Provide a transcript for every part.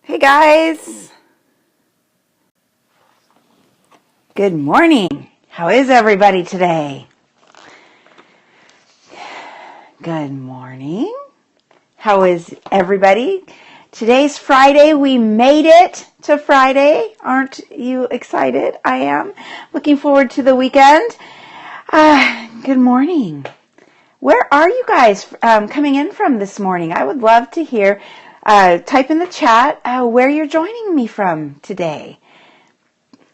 Hey guys, good morning. How is everybody today? Good morning. How is everybody? Today's Friday. We made it to Friday. Aren't you excited? I am. Looking forward to the weekend. Good morning. Where are you guys coming in from this morning? I would love to hear. Type in the chat where you're joining me from today.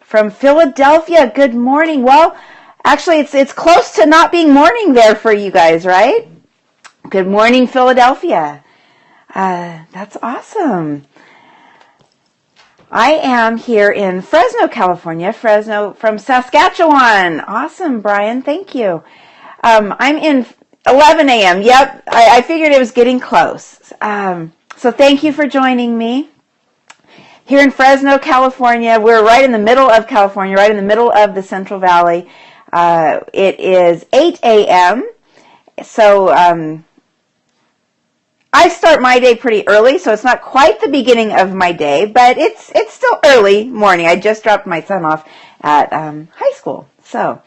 From Philadelphia, good morning. Well, actually, it's close to not being morning there for you guys, right? Good morning, Philadelphia. That's awesome. I am here in Fresno, California. Fresno from Saskatchewan. Awesome, Brian. Thank you. I'm in 11 a.m. Yep, I figured it was getting close. So thank you for joining me. Here in Fresno, California, we're right in the middle of California, right in the middle of the Central Valley. It is 8 a.m. So I start my day pretty early, so it's not quite the beginning of my day, but it's still early morning. I just dropped my son off at high school. So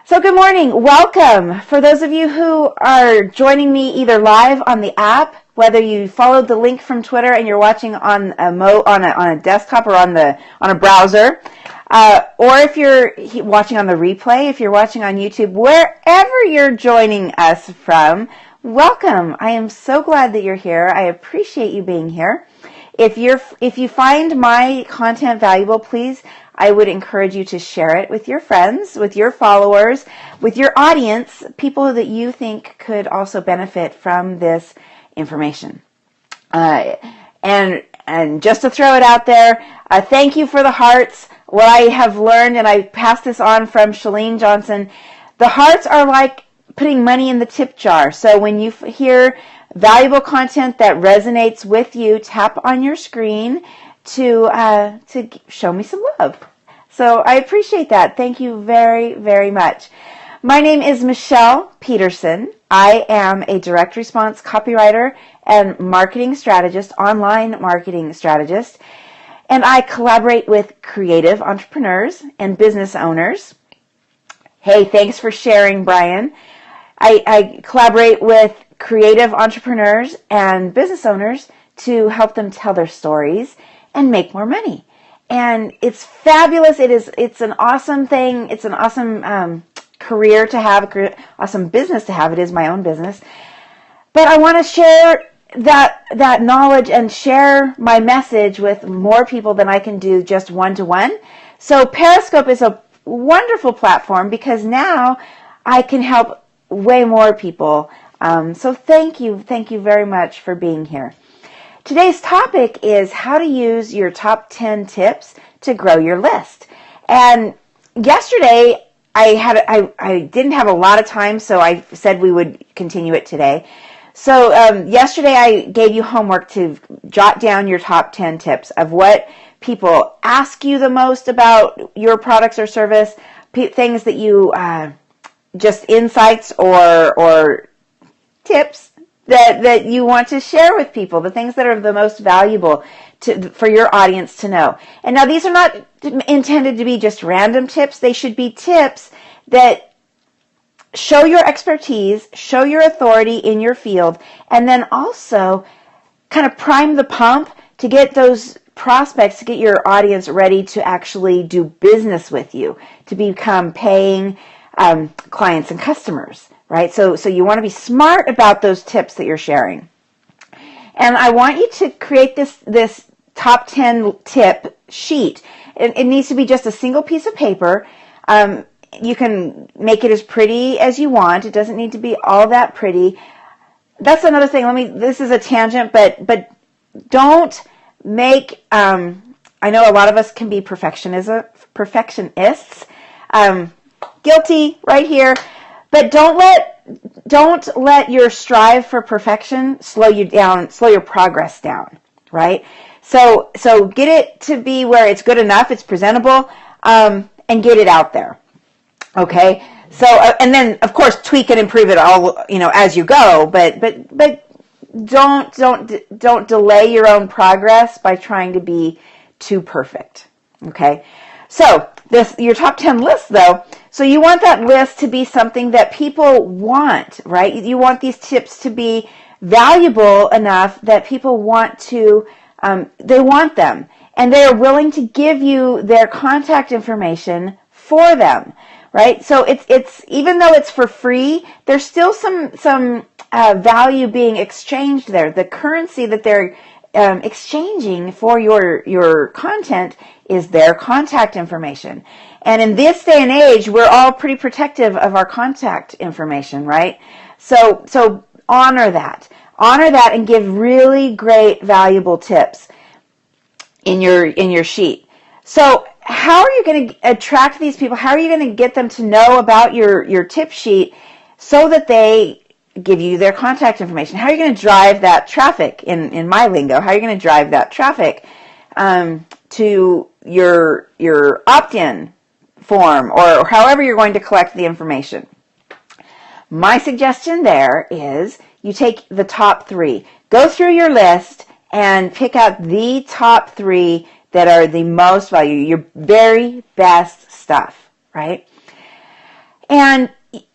good morning. Welcome. For those of you who are joining me either live on the app, whether you followed the link from Twitter and you're watching on a desktop or on a browser, or if you're watching on the replay, if you're watching on YouTube, wherever you're joining us from, welcome. I am so glad that you're here. I appreciate you being here. If you find my content valuable, please, I would encourage you to share it with your friends, with your followers, with your audience, people that you think could also benefit from this information. And just to throw it out there, thank you for the hearts. What I have learned, and I passed this on from Shalene Johnson, the hearts are like putting money in the tip jar. So when you hear valuable content that resonates with you, tap on your screen to show me some love. So I appreciate that. Thank you very, very much. My name is Michelle Peterson. I am a direct response copywriter and marketing strategist, online marketing strategist, and I collaborate with creative entrepreneurs and business owners. Hey, thanks for sharing, Brian. I collaborate with creative entrepreneurs and business owners to help them tell their stories and make more money. And it's fabulous. It's an awesome thing. It's an awesome career to have, awesome business to have. It is my own business. But I want to share that knowledge and share my message with more people than I can do just one-to-one. So Periscope is a wonderful platform because now I can help way more people. So thank you very much for being here. Today's topic is how to use your top 10 tips to grow your list. And yesterday I didn't have a lot of time, so I said we would continue it today. So yesterday I gave you homework to jot down your top 10 tips of what people ask you the most about your products or service, things that you just insights or tips that you want to share with people, the things that are the most valuable for your audience to know. And now these are not intended to be just random tips. They should be tips that show your expertise, show your authority in your field, and then also kind of prime the pump to get those prospects, to get your audience ready to actually do business with you, to become paying clients and customers. Right? So you want to be smart about those tips that you're sharing. And I want you to create this top 10 tip sheet. It needs to be just a single piece of paper. You can make it as pretty as you want. It doesn't need to be all that pretty. That's another thing. This is a tangent, but don't make, I know a lot of us can be perfectionists. Guilty right here. But don't let your strive for perfection slow you down, slow your progress down, right? So get it to be where it's good enough, it's presentable, and get it out there, okay? So and then of course tweak and improve it all, as you go. But don't delay your own progress by trying to be too perfect. Okay. So your top 10 list though, so you want that list to be something that people want, right? You want these tips to be valuable enough that people want to, they want them, and they are willing to give you their contact information for them, right? So it's even though it's for free, there's still some value being exchanged there. The currency that they're exchanging for your content is their contact information. And in this day and age, we're all pretty protective of our contact information, right? So honor that. Honor that and give really great, valuable tips in your sheet. So how are you going to attract these people? How are you going to get them to know about your tip sheet so that they give you their contact information? How are you going to drive that traffic, in my lingo? How are you going to drive that traffic to your opt-in form, or however you're going to collect the information? My suggestion there is you take the top 3. Go through your list and pick out the top 3 that are the most value, your very best stuff, right? And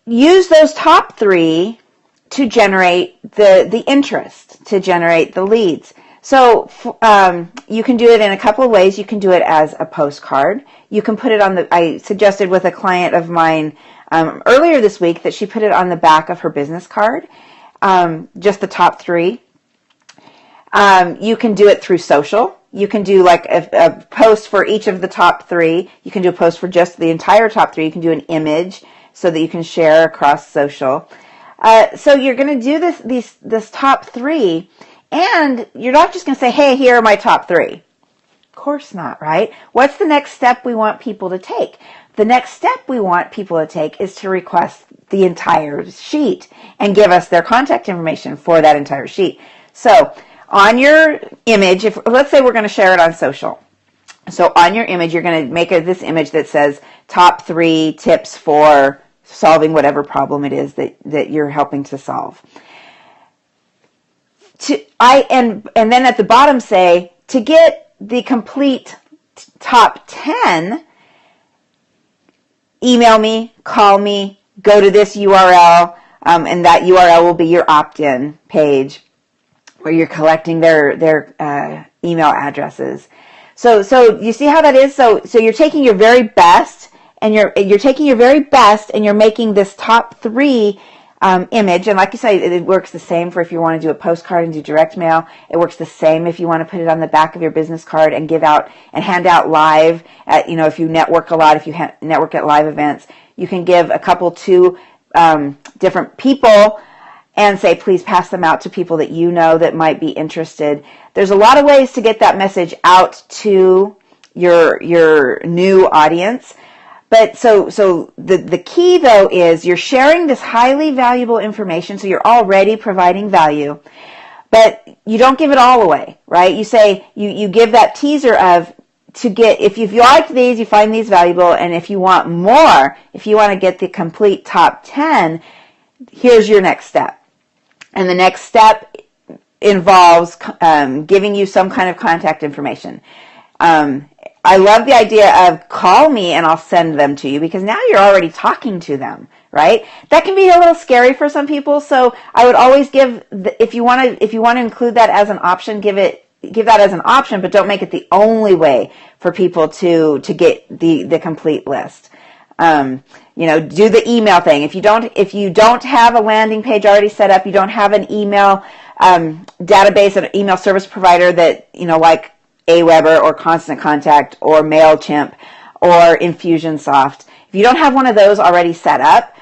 use those top 3 to generate the interest, to generate the leads. So you can do it in a couple of ways. You can do it as a postcard. You can put it on I suggested with a client of mine earlier this week that she put it on the back of her business card, just the top 3. You can do it through social. You can do like a post for each of the top 3. You can do a post for just the entire top 3. You can do an image so that you can share across social. So you're going to do this top 3, and you're not just going to say, hey, here are my top 3. Of course not, right? What's the next step we want people to take? The next step we want people to take is to request the entire sheet and give us their contact information for that entire sheet. So on your image, let's say we're going to share it on social. So on your image, you're going to make this image that says top 3 tips for solving whatever problem it is that you're helping to solve. And then at the bottom say, to get the complete top 10, email me, call me, go to this URL, and that URL will be your opt-in page where you're collecting their email addresses. So you see how that is? So you're taking your very best, and you're taking your very best, and you're making this top 3 image. And like you say, it works the same for if you want to do a postcard and do direct mail. It works the same if you want to put it on the back of your business card and give out and hand out live at, if you network a lot, if you network at live events, you can give a couple to different people and say, please pass them out to people that you know that might be interested. There's a lot of ways to get that message out to your new audience. But so the key though is you're sharing this highly valuable information, so you're already providing value, but you don't give it all away, right? You say, you give that teaser of, if you like these, you find these valuable, and if you want more, if you want to get the complete top 10, here's your next step. And the next step involves giving you some kind of contact information. I love the idea of call me and I'll send them to you, because now you're already talking to them, right? That can be a little scary for some people. So I would always give, if you want to include that as an option, give that as an option, but don't make it the only way for people to get the complete list. Do the email thing. If you don't have a landing page already set up, you don't have an email database, an email service provider that, like Aweber or Constant Contact or MailChimp or Infusionsoft. If you don't have one of those already set up,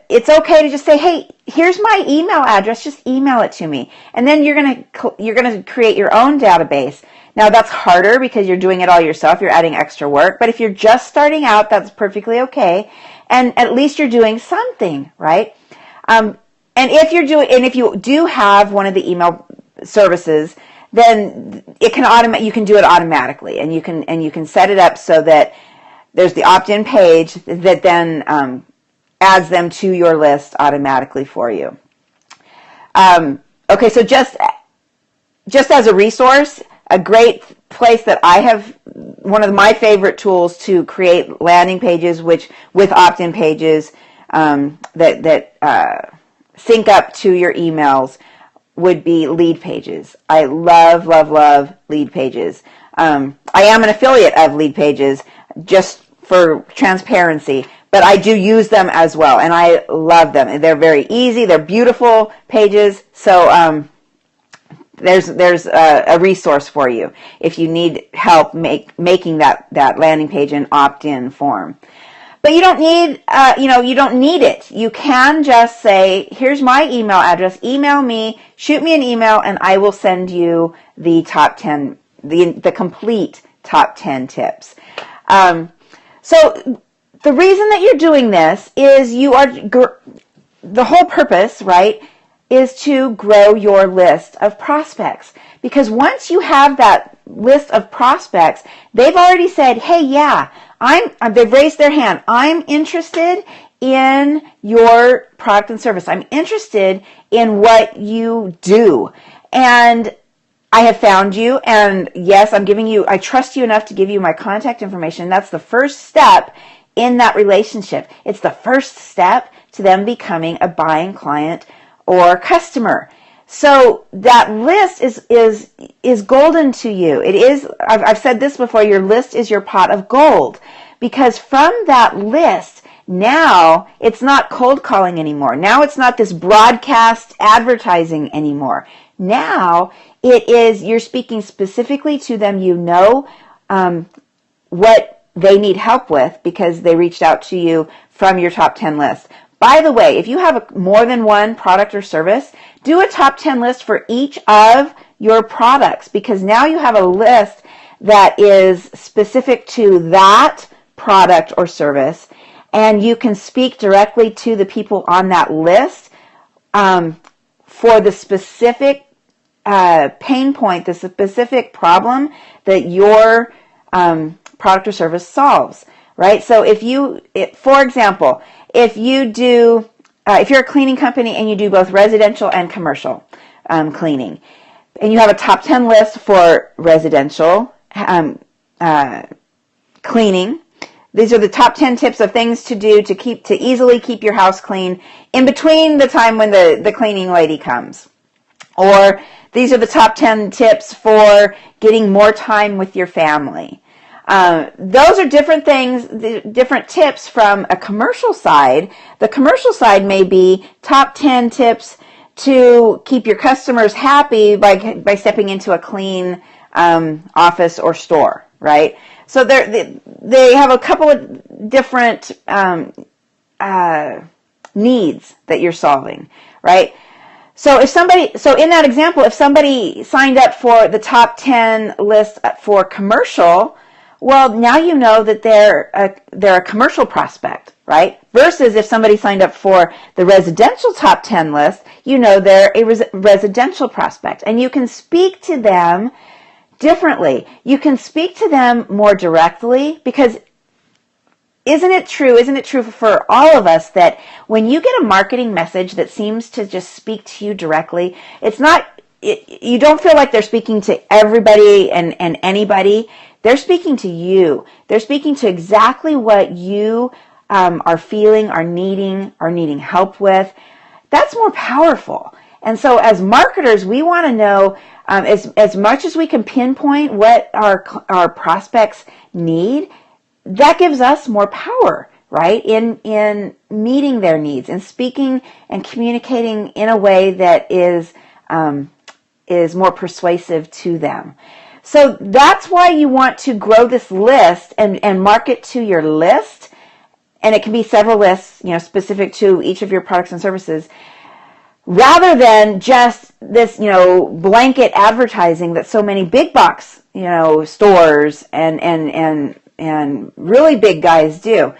it's okay to just say, hey, here's my email address, just email it to me. And then you're going to create your own database. Now that's harder because you're doing it all yourself, you're adding extra work, but if you're just starting out, that's perfectly okay. And at least you're doing something, right? And if you do have one of the email services, then you can do it automatically, and you can set it up so that there's the opt-in page that then adds them to your list automatically for you. Okay, so just as a resource, a great place that I have, one of my favorite tools to create landing pages with opt-in pages that sync up to your emails would be Lead Pages. I love, love, love Lead Pages. I am an affiliate of Lead Pages, just for transparency, but I do use them as well, and I love them. They're very easy. They're beautiful pages. So there's a resource for you if you need help making that landing page an opt-in form. But you don't need, you don't need it. You can just say, here's my email address. Email me, shoot me an email, and I will send you the top 10, the complete top 10 tips. So the reason that you're doing this is the whole purpose, right, is to grow your list of prospects. Because once you have that list of prospects, they've already said, hey, yeah, they've raised their hand. I'm interested in your product and service. I'm interested in what you do. And I have found you, and yes, I trust you enough to give you my contact information. That's the first step in that relationship. It's the first step to them becoming a buying client or customer. So that list is golden to you. It is, I've said this before, your list is your pot of gold. Because from that list, now it's not cold calling anymore. Now it's not this broadcast advertising anymore. Now it is, you're speaking specifically to them. You know what they need help with because they reached out to you from your top 10 list. By the way, if you have more than one product or service, do a top 10 list for each of your products, because now you have a list that is specific to that product or service, and you can speak directly to the people on that list for the specific pain point, the specific problem that your product or service solves, right? So for example, if you're a cleaning company and you do both residential and commercial cleaning, and you have a top 10 list for residential cleaning, these are the top 10 tips of things to do to easily keep your house clean in between the time when the cleaning lady comes. Or these are the top 10 tips for getting more time with your family. Those are different things, different tips from a commercial side. The commercial side may be top 10 tips to keep your customers happy by stepping into a clean office or store, right? So they have a couple of different needs that you're solving, right? So in that example, if somebody signed up for the top 10 list for commercial, well, now you know that they're a commercial prospect, right? Versus if somebody signed up for the residential top 10 list, you know they're a residential prospect. And you can speak to them differently. You can speak to them more directly, because isn't it true for all of us that when you get a marketing message that seems to just speak to you directly, you don't feel like they're speaking to everybody and anybody. They're speaking to you. They're speaking to exactly what you are feeling, are needing help with. That's more powerful. And so as marketers, we want to know as much as we can pinpoint what our prospects need. That gives us more power, right, in meeting their needs and speaking and communicating in a way that is more persuasive to them. So that's why you want to grow this list and market to your list. And it can be several lists, specific to each of your products and services, rather than just this, blanket advertising that so many big box, stores and really big guys do.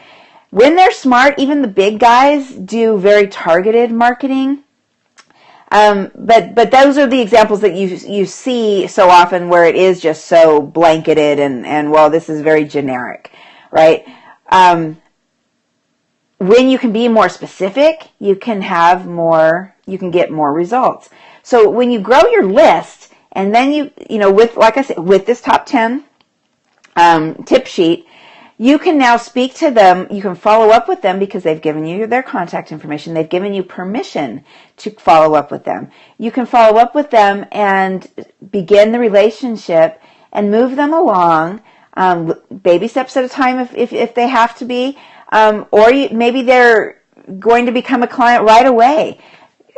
When they're smart, even the big guys do very targeted marketing. But those are the examples that you see so often where it is just so blanketed and well, this is very generic, right? When you can be more specific, you can get more results. So when you grow your list, and then with, like I said, with this top 10 tip sheet, you can now speak to them. You can follow up with them because they've given you their contact information. They've given you permission to follow up with them. You can follow up with them and begin the relationship and move them along, baby steps at a time if they have to be, or maybe they're going to become a client right away.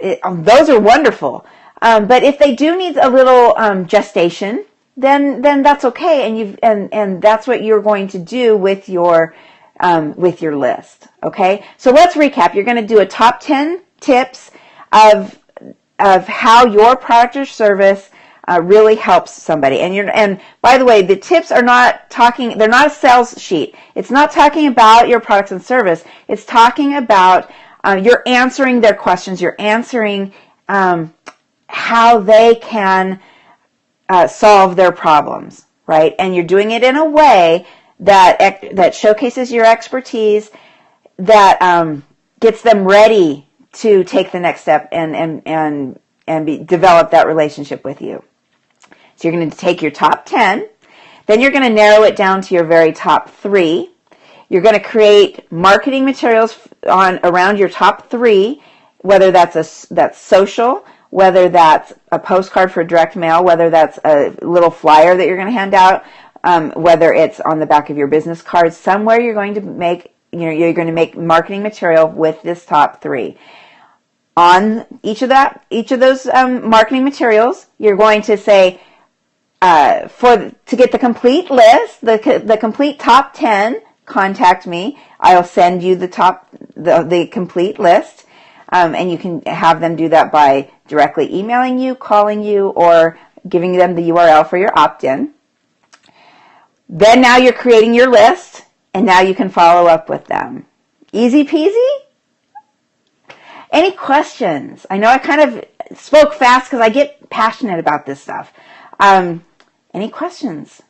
Those are wonderful. But if they do need a little gestation, then that's okay, and that's what you're going to do with your list. Okay, so let's recap. You're going to do a top 10 tips of how your product or service really helps somebody. And by the way, the tips are not talking. They're not a sales sheet. It's not talking about your products and service. It's talking about you're answering their questions. You're answering how they can solve their problems, right? And you're doing it in a way that showcases your expertise, that gets them ready to take the next step and develop that relationship with you. So you're going to take your top 10, then you're going to narrow it down to your very top 3. You're going to create marketing materials around your top 3, whether that's social, whether that's a postcard for direct mail, whether that's a little flyer that you're going to hand out, whether it's on the back of your business card, somewhere you're going to make marketing material with this top 3. On each of those marketing materials, you're going to say, to get the complete list, the complete top 10, contact me. I'll send you the complete list. And you can have them do that by directly emailing you, calling you, or giving them the URL for your opt-in. Then now you're creating your list, and now you can follow up with them. Easy peasy? Any questions? I know I kind of spoke fast because I get passionate about this stuff. Any questions?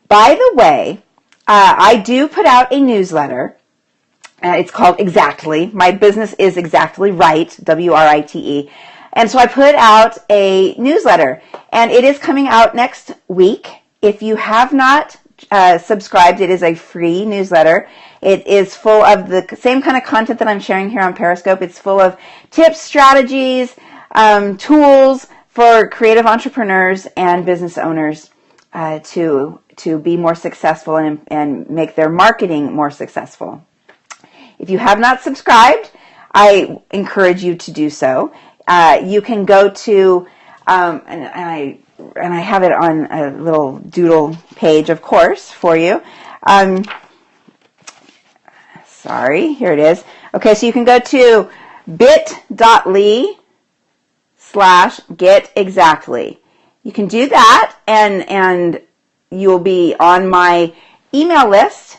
By the way, I do put out a newsletter. It's called Exactly. My business is Exactly Right, WRITE. And so I put out a newsletter, and it is coming out next week. If you have not subscribed, it is a free newsletter. It is full of the same kind of content that I'm sharing here on Periscope. It's full of tips, strategies, tools for creative entrepreneurs and business owners to be more successful and make their marketing more successful. If you have not subscribed, I encourage you to do so. You can go to, and I have it on a little doodle page, of course, for you. Sorry, here it is. Okay, so you can go to bit.ly/getexactly. You can do that, and you will be on my email list.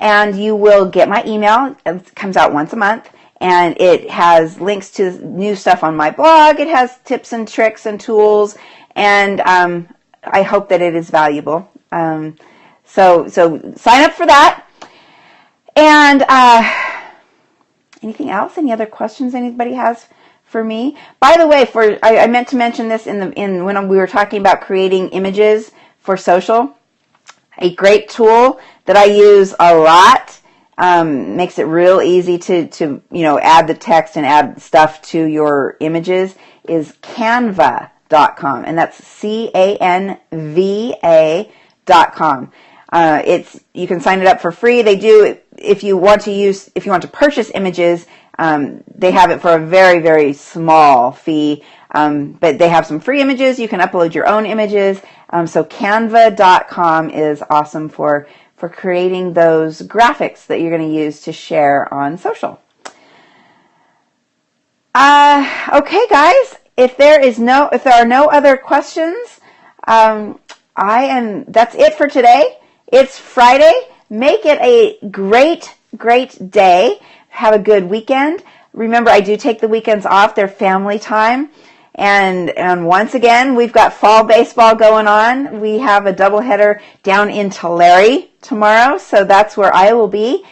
And you will get my email. It comes out once a month, and it has links to new stuff on my blog. It has tips and tricks and tools, and I hope that it is valuable. So sign up for that. And anything else? Any other questions anybody has for me? By the way, I meant to mention this in when we were talking about creating images for social. A great tool that I use a lot, makes it real easy to add the text and add stuff to your images, is Canva.com, and that's CANVA.com. You can sign it up for free. They do, if you want to purchase images, they have it for a very, very small fee. But they have some free images. You can upload your own images. So Canva.com is awesome for creating those graphics that you're going to use to share on social. Okay, guys. If there are no other questions, that's it for today. It's Friday. Make it a great, great day. Have a good weekend. Remember, I do take the weekends off. They're family time. And once again, we've got fall baseball going on. We have a doubleheader down in Tulare tomorrow, so that's where I will be.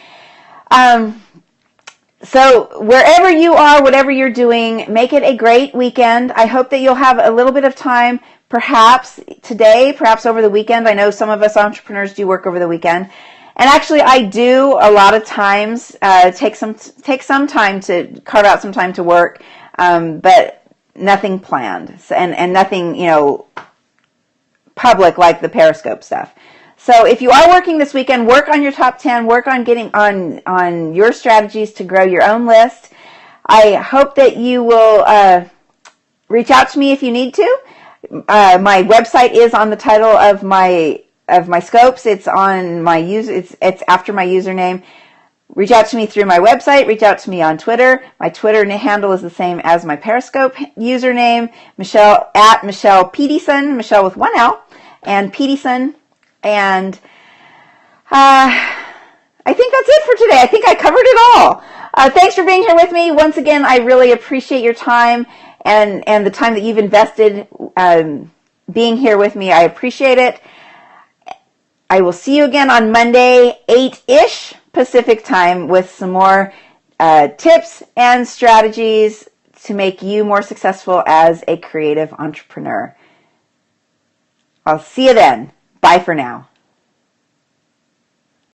So wherever you are, whatever you're doing, make it a great weekend. I hope that you'll have a little bit of time, perhaps today, perhaps over the weekend. I know some of us entrepreneurs do work over the weekend. And actually, I do a lot of times take some time to carve out some time to work, but nothing planned and nothing, public like the Periscope stuff. So if you are working this weekend, work on your top 10, work on getting on your strategies to grow your own list. I hope that you will reach out to me if you need to. My website is on the title of my scopes. It's on my it's after my username. Reach out to me through my website. Reach out to me on Twitter. My Twitter handle is the same as my Periscope username, Michelle Peterson, Michelle with one L, and Peterson. And I think that's it for today. I think I covered it all. Thanks for being here with me. Once again, I really appreciate your time and the time that you've invested being here with me. I appreciate it. I will see you again on Monday, 8-ish Pacific time with some more tips and strategies to make you more successful as a creative entrepreneur. I'll see you then. Bye for now.